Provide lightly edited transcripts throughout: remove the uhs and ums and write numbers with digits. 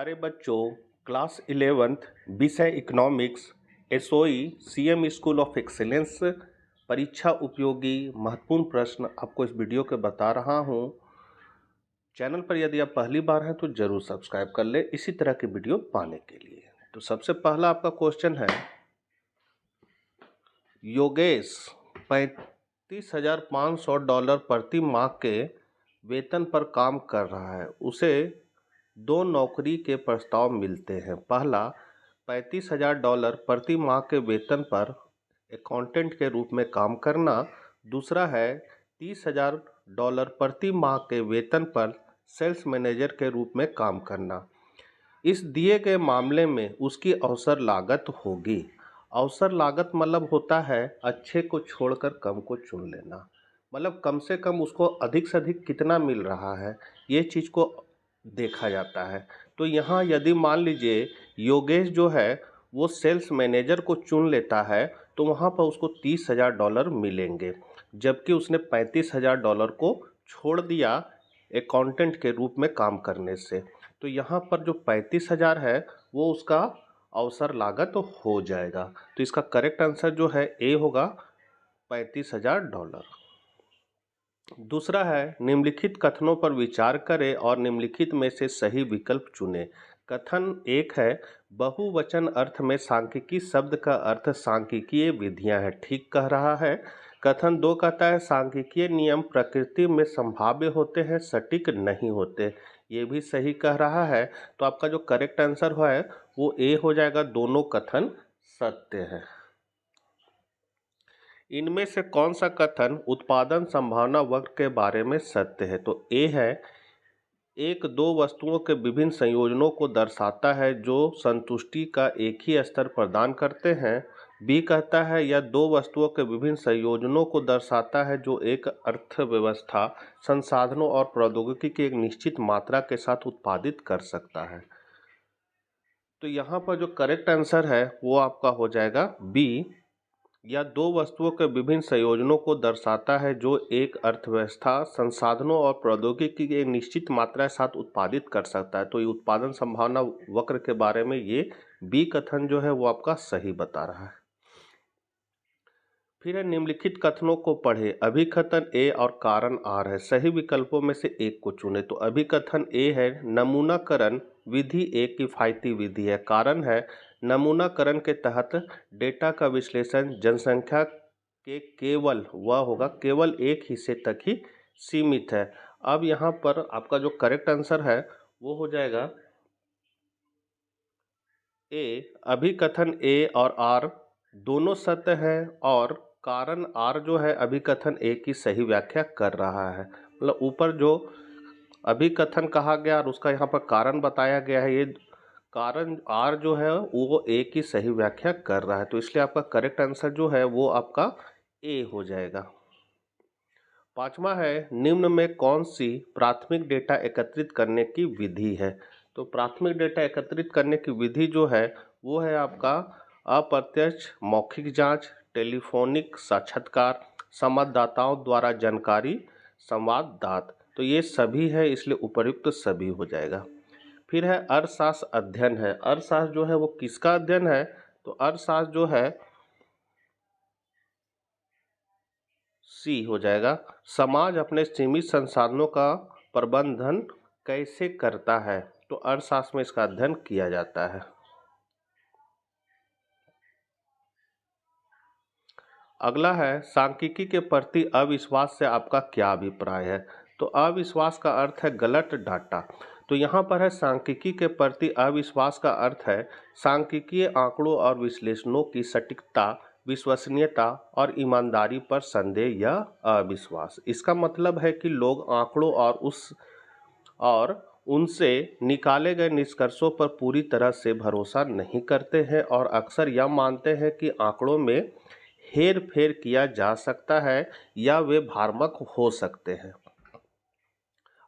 प्यारे बच्चों, class 11th विषय economics SOE CM school of excellence परीक्षा उपयोगी महत्वपूर्ण प्रश्न आपको इस वीडियो के बता रहा हूं। चैनल पर यदि आप पहली बार हैं तो जरूर सब्सक्राइब कर ले इसी तरह के वीडियो पाने के लिए। तो सबसे पहला आपका क्वेश्चन है, योगेश $35,500 प्रति माह के वेतन पर काम कर रहा है। उसे दो नौकरी के प्रस्ताव मिलते हैं। पहला, $35,000 प्रति माह के वेतन पर अकाउंटेंट के रूप में काम करना। दूसरा है $30,000 प्रति माह के वेतन पर सेल्स मैनेजर के रूप में काम करना। इस दिए गए मामले में उसकी अवसर लागत होगी। अवसर लागत मतलब होता है अच्छे को छोड़कर कम को चुन लेना, मतलब कम से कम उसको अधिक से अधिक कितना मिल रहा है ये चीज़ को देखा जाता है। तो यहाँ यदि मान लीजिए योगेश जो है वो सेल्स मैनेजर को चुन लेता है तो वहाँ पर उसको $30,000 मिलेंगे, जबकि उसने $35,000 को छोड़ दिया अकाउंटेंट के रूप में काम करने से। तो यहाँ पर जो 35,000 है वो उसका अवसर लागत हो जाएगा। तो इसका करेक्ट आंसर जो है ए होगा, $35,000। दूसरा है, निम्नलिखित कथनों पर विचार करें और निम्नलिखित में से सही विकल्प चुनें। कथन एक है, बहुवचन अर्थ में सांख्यिकी शब्द का अर्थ सांख्यिकीय विधियां है, ठीक कह रहा है। कथन दो कहता है, सांख्यिकीय नियम प्रकृति में संभाव्य होते हैं, सटीक नहीं होते, ये भी सही कह रहा है। तो आपका जो करेक्ट आंसर है वो ए हो जाएगा, दोनों कथन सत्य है। इनमें से कौन सा कथन उत्पादन संभावना वक्र के बारे में सत्य है? तो ए है, एक दो वस्तुओं के विभिन्न संयोजनों को दर्शाता है जो संतुष्टि का एक ही स्तर प्रदान करते हैं। बी कहता है, यह दो वस्तुओं के विभिन्न संयोजनों को दर्शाता है जो एक अर्थव्यवस्था संसाधनों और प्रौद्योगिकी की एक निश्चित मात्रा के साथ उत्पादित कर सकता है। तो यहाँ पर जो करेक्ट आंसर है वो आपका हो जाएगा बी, या दो वस्तुओं के विभिन्न संयोजनों को दर्शाता है जो एक अर्थव्यवस्था संसाधनों और प्रौद्योगिकी की एक निश्चित मात्रा के साथ उत्पादित कर सकता है। तो ये उत्पादन संभावना वक्र के बारे में ये बी कथन जो है वो आपका सही बता रहा है। फिर है, निम्नलिखित कथनों को पढ़े। अभिकथन ए और कारण आर है, सही विकल्पों में से एक को चुने। तो अभिकथन ए है, नमूनाकरण विधि एक किफायती विधि है। कारण है, नमूनाकरण के तहत डेटा का विश्लेषण जनसंख्या के केवल वह होगा केवल एक हिस्से तक ही सीमित है। अब यहाँ पर आपका जो करेक्ट आंसर है वो हो जाएगा ए, अभिकथन ए और आर दोनों सत्य हैं और कारण आर जो है अभिकथन ए की सही व्याख्या कर रहा है। मतलब ऊपर जो अभिकथन कहा गया और उसका यहाँ पर कारण बताया गया है, ये कारण आर जो है वो ए की सही व्याख्या कर रहा है। तो इसलिए आपका करेक्ट आंसर जो है वो आपका ए हो जाएगा। पांचवा है, निम्न में कौन सी प्राथमिक डेटा एकत्रित करने की विधि है? तो प्राथमिक डेटा एकत्रित करने की विधि जो है वो है आपका अप्रत्यक्ष मौखिक जांच, टेलीफोनिक साक्षात्कार, संवाददाताओं द्वारा जानकारी संवाददात। तो ये सभी है, इसलिए उपर्युक्त सभी हो जाएगा। फिर है, अर्थशास्त्र अध्ययन है। अर्थशास्त्र जो है वो किसका अध्ययन है? तो अर्थशास्त्र जो है सी हो जाएगा, समाज अपने सीमित संसाधनों का प्रबंधन कैसे करता है। तो अर्थशास्त्र में इसका अध्ययन किया जाता है। अगला है, सांख्यिकी के प्रति अविश्वास से आपका क्या अभिप्राय है? तो अविश्वास का अर्थ है गलत डाटा। तो यहाँ पर है, सांख्यिकी के प्रति अविश्वास का अर्थ है सांख्यिकीय आंकड़ों और विश्लेषणों की सटीकता, विश्वसनीयता और ईमानदारी पर संदेह या अविश्वास। इसका मतलब है कि लोग आंकड़ों और उनसे निकाले गए निष्कर्षों पर पूरी तरह से भरोसा नहीं करते हैं और अक्सर यह मानते हैं कि आंकड़ों में हेर फेर किया जा सकता है या वे भ्रामक हो सकते हैं।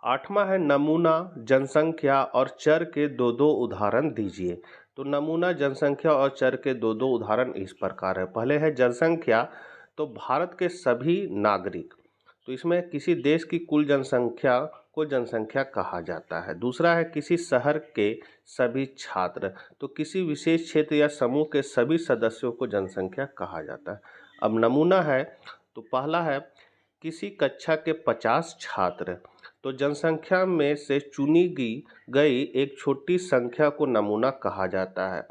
आठवां है, नमूना जनसंख्या और चर के दो दो उदाहरण दीजिए। तो नमूना जनसंख्या और चर के दो दो उदाहरण इस प्रकार है। पहले है जनसंख्या, तो भारत के सभी नागरिक, तो इसमें किसी देश की कुल जनसंख्या को जनसंख्या कहा जाता है। दूसरा है किसी शहर के सभी छात्र, तो किसी विशेष क्षेत्र या समूह के सभी सदस्यों को जनसंख्या कहा जाता है। अब नमूना है, तो पहला है किसी कक्षा के 50 छात्र, तो जनसंख्या में से चुनी गई एक छोटी संख्या को नमूना कहा जाता है।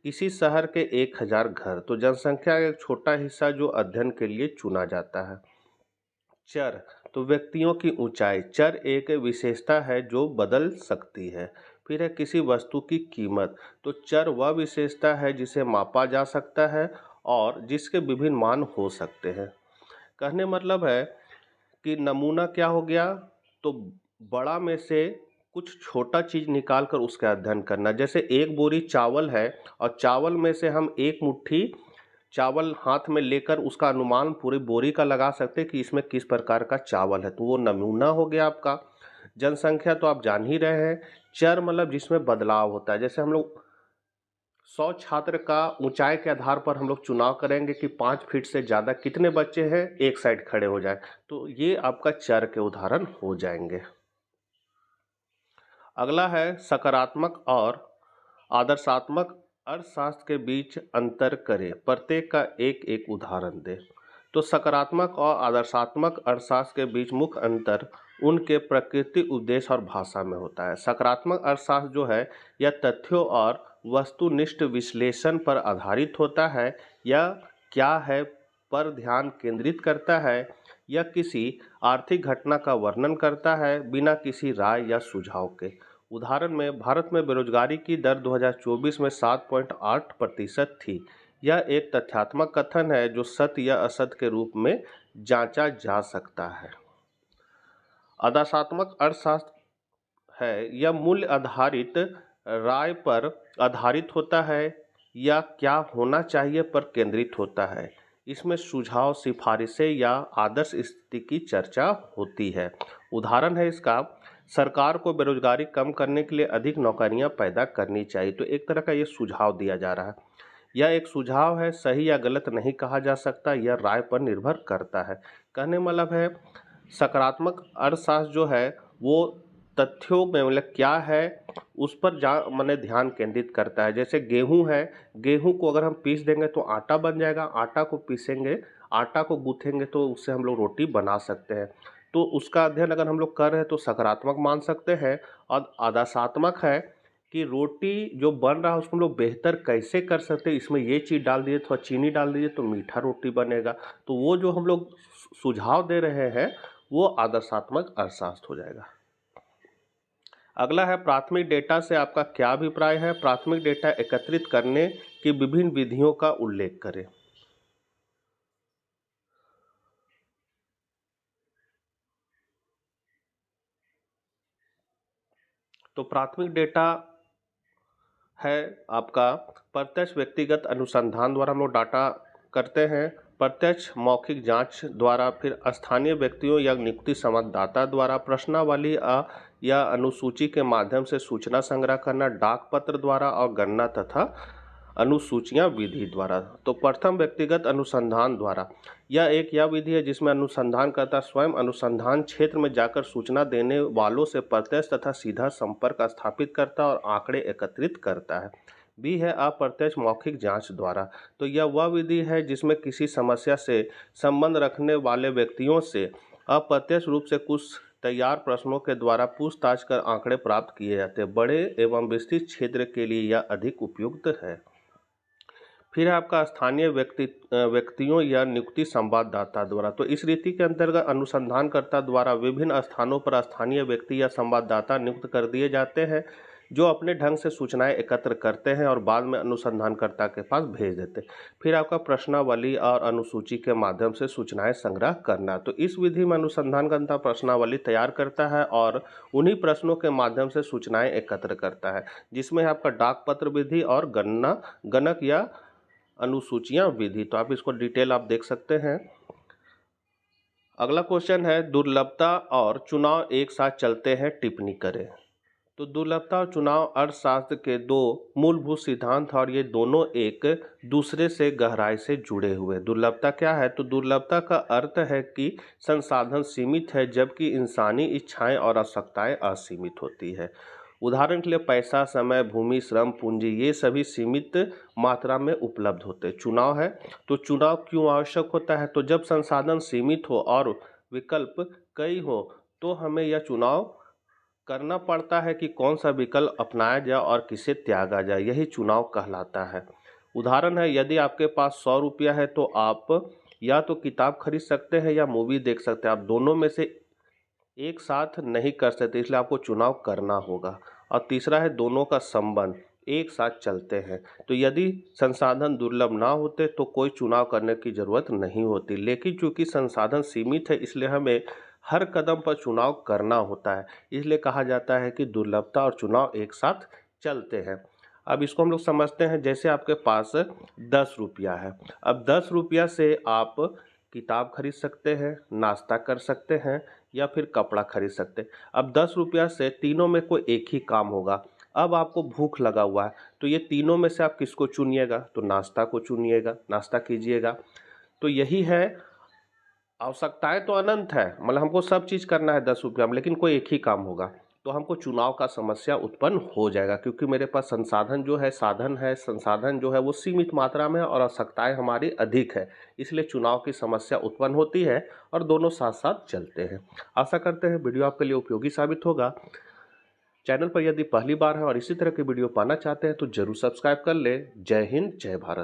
किसी शहर के 1000 घर, तो जनसंख्या का एक छोटा हिस्सा जो अध्ययन के लिए चुना जाता है। चर, तो व्यक्तियों की ऊंचाई, चर एक विशेषता है जो बदल सकती है। फिर है किसी वस्तु की कीमत, तो चर वह विशेषता है जिसे मापा जा सकता है और जिसके विभिन्न मान हो सकते हैं। कहने मतलब है कि नमूना क्या हो गया, तो बड़ा में से कुछ छोटा चीज निकाल कर उसका अध्ययन करना। जैसे एक बोरी चावल है और चावल में से हम एक मुट्ठी चावल हाथ में लेकर उसका अनुमान पूरी बोरी का लगा सकते हैं कि इसमें किस प्रकार का चावल है, तो वो नमूना हो गया आपका। जनसंख्या तो आप जान ही रहे हैं। चर मतलब जिसमें बदलाव होता है। जैसे हम लोग 100 छात्र का ऊंचाई के आधार पर हम लोग चुनाव करेंगे कि 5 फीट से ज़्यादा कितने बच्चे हैं एक साइड खड़े हो जाए, तो ये आपका चर के उदाहरण हो जाएंगे। अगला है सकारात्मक और आदर्शात्मक अर्थशास्त्र के बीच अंतर करें, प्रत्येक का एक एक उदाहरण दें। तो सकारात्मक और आदर्शात्मक अर्थशास्त्र के बीच मुख्य अंतर उनके प्रकृति, उद्देश्य और भाषा में होता है। सकारात्मक अर्थशास्त्र जो है यह तथ्यों और वस्तुनिष्ठ विश्लेषण पर आधारित होता है, यह क्या है पर ध्यान केंद्रित करता है, यह किसी आर्थिक घटना का वर्णन करता है बिना किसी राय या सुझाव के। उदाहरण में भारत में बेरोजगारी की दर 2024 में 7.8% थी। यह एक तथ्यात्मक कथन है जो सत्य या असत्य के रूप में जांचा जा सकता है। आदर्शात्मक अर्थशास्त्र है यह मूल्य आधारित राय पर आधारित होता है या क्या होना चाहिए पर केंद्रित होता है। इसमें सुझाव, सिफारिशें या आदर्श स्थिति की चर्चा होती है। उदाहरण है इसका, सरकार को बेरोजगारी कम करने के लिए अधिक नौकरियां पैदा करनी चाहिए, तो एक तरह का ये सुझाव दिया जा रहा है। यह एक सुझाव है, सही या गलत नहीं कहा जा सकता, यह राय पर निर्भर करता है। कहने मतलब है सकारात्मक अर्थशास्त्र जो है वो तथ्यों में मतलब क्या है उस पर मैंने ध्यान केंद्रित करता है। जैसे गेहूं है, गेहूं को अगर हम पीस देंगे तो आटा बन जाएगा, आटा को पीसेंगे, आटा को गूंथेंगे तो उससे हम लोग रोटी बना सकते हैं। तो उसका अध्ययन अगर हम लोग कर रहे हैं तो सकारात्मक मान सकते हैं। और आदर्शात्मक है कि रोटी जो बन रहा है उसको हम लोग बेहतर कैसे कर सकते हैं, इसमें ये चीज़ डाल दीजिए, थोड़ा चीनी डाल दीजिए तो मीठा रोटी बनेगा। तो वो जो हम लोग सुझाव दे रहे हैं वो आदर्शात्मक अर्थशास्त्र हो जाएगा। अगला है प्राथमिक डेटा से आपका क्या अभिप्राय है। प्राथमिक डेटा एकत्रित करने की विभिन्न विधियों का उल्लेख करें। तो प्राथमिक डेटा है आपका प्रत्यक्ष व्यक्तिगत अनुसंधान द्वारा हम लोग डाटा करते हैं, प्रत्यक्ष मौखिक जांच द्वारा, फिर स्थानीय व्यक्तियों या नियुक्ति संवाददाता द्वारा, प्रश्नावली या अनुसूची के माध्यम से सूचना संग्रह करना, डाक पत्र द्वारा और गणना तथा अनुसूचियां विधि द्वारा। तो प्रथम व्यक्तिगत अनुसंधान द्वारा, यह विधि है जिसमें अनुसंधानकर्ता स्वयं अनुसंधान क्षेत्र में जाकर सूचना देने वालों से प्रत्यक्ष तथा सीधा संपर्क स्थापित करता और आंकड़े एकत्रित करता है। बी है अप्रत्यक्ष मौखिक जांच द्वारा, तो यह वह विधि है जिसमें किसी समस्या से संबंध रखने वाले व्यक्तियों से अप्रत्यक्ष रूप से कुछ तैयार प्रश्नों के द्वारा पूछताछ कर आंकड़े प्राप्त किए जाते हैं। बड़े एवं विस्तृत क्षेत्र के लिए यह अधिक उपयुक्त है। फिर है आपका स्थानीय व्यक्तियों या नियुक्ति संवाददाता द्वारा, तो इस रीति के अंतर्गत अनुसंधानकर्ता द्वारा विभिन्न स्थानों पर स्थानीय व्यक्ति या संवाददाता नियुक्त कर दिए जाते हैं जो अपने ढंग से सूचनाएं एकत्र करते हैं और बाद में अनुसंधानकर्ता के पास भेज देते हैं। फिर आपका प्रश्नावली और अनुसूची के माध्यम से सूचनाएं संग्रह करना, तो इस विधि में अनुसंधानकर्ता प्रश्नावली तैयार करता है और उन्हीं प्रश्नों के माध्यम से सूचनाएं एकत्र करता है, जिसमें आपका डाक पत्र विधि और गणक या अनुसूचियां विधि। तो आप इसको डिटेल आप देख सकते हैं। अगला क्वेश्चन है दुर्लभता और चुनाव एक साथ चलते हैं, टिप्पणी करें। तो दुर्लभता और चुनाव अर्थशास्त्र के दो मूलभूत सिद्धांत हैं और ये दोनों एक दूसरे से गहराई से जुड़े हुए। दुर्लभता क्या है? तो दुर्लभता का अर्थ है कि संसाधन सीमित है जबकि इंसानी इच्छाएं और आवश्यकताएं असीमित होती है। उदाहरण के लिए पैसा, समय, भूमि, श्रम, पूंजी ये सभी सीमित मात्रा में उपलब्ध होते हैं। चुनाव है तो चुनाव क्यों आवश्यक होता है? तो जब संसाधन सीमित हो और विकल्प कई हो तो हमें यह चुनाव करना पड़ता है कि कौन सा विकल्प अपनाया जाए और किसे त्यागा जाए, यही चुनाव कहलाता है। उदाहरण है, यदि आपके पास 100 रुपया है तो आप या तो किताब खरीद सकते हैं या मूवी देख सकते हैं। आप दोनों में से एक साथ नहीं कर सकते, इसलिए आपको चुनाव करना होगा। और तीसरा है दोनों का संबंध एक साथ चलते हैं। तो यदि संसाधन दुर्लभ ना होते तो कोई चुनाव करने की ज़रूरत नहीं होती, लेकिन चूंकि संसाधन सीमित है इसलिए हमें हर कदम पर चुनाव करना होता है। इसलिए कहा जाता है कि दुर्लभता और चुनाव एक साथ चलते हैं। अब इसको हम लोग समझते हैं। जैसे आपके पास 10 रुपया है, अब 10 रुपया से आप किताब खरीद सकते हैं, नाश्ता कर सकते हैं या फिर कपड़ा खरीद सकते हैं। अब 10 रुपया से तीनों में कोई एक ही काम होगा। अब आपको भूख लगा हुआ है तो ये तीनों में से आप किसको चुनिएगा? तो नाश्ता को चुनिएगा, नाश्ता कीजिएगा। तो यही है, आवश्यकताएं तो अनंत है, मतलब हमको सब चीज़ करना है 10 रुपया में, लेकिन कोई एक ही काम होगा तो हमको चुनाव का समस्या उत्पन्न हो जाएगा, क्योंकि मेरे पास संसाधन जो है, साधन है, संसाधन जो है वो सीमित मात्रा में है और आवश्यकताएं हमारी अधिक है, इसलिए चुनाव की समस्या उत्पन्न होती है और दोनों साथ साथ चलते हैं। आशा करते हैं वीडियो आपके लिए उपयोगी साबित होगा। चैनल पर यदि पहली बार है और इसी तरह के वीडियो पाना चाहते हैं तो जरूर सब्सक्राइब कर ले। जय हिंद, जय भारत।